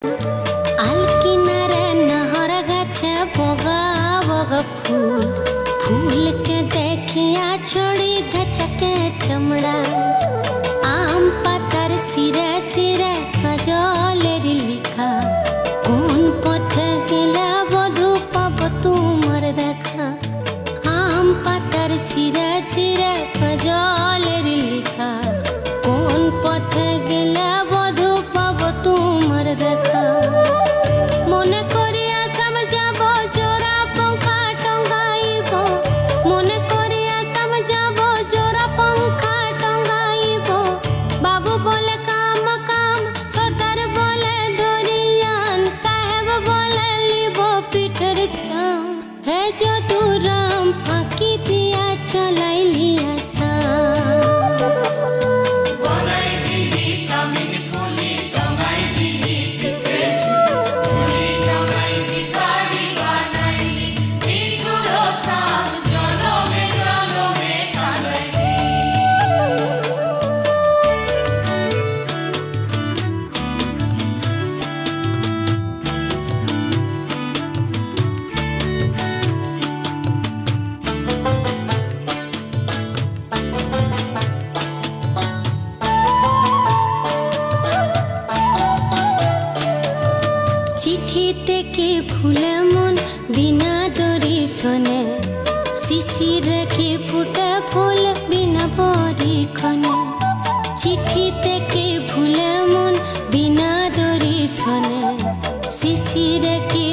আলকিনারে নহর গাছে বগা বগা ফুল, ফুল के देखिया छोड़ी धचके चमड़ा। आम पातार सिरे सिरे काजलेर लिखा, কোন পথে গেলে বধু পাব তোমার দেখা। আম পাতার সিরে সিরে কাজলের লিখা, কোন পথে গেলে বধু পাব তোমার দেখা। মনে করিয়া সব যাব জোড়া পঙ্খা টঙ্গাইব, মনে করিয়া সব যাব জোড়া পঙ্খা টঙ্গাইব। বাবু বলে কাম কাম, সর্দার বলে ধরিয়ান, সাহেব বলে লিব পিঠের চাম। হে যদুরাম ফাঁকি দিয়া চলাইলি আশা। চিঠিতে কি ফুলে মন বিনা দর্শনে, শিশিরে কি ফুটে ফুল বিনা পরীক্ষণে। চিঠিতে কি ফুলে মন বিনা দর্শনে, শিশিরে কি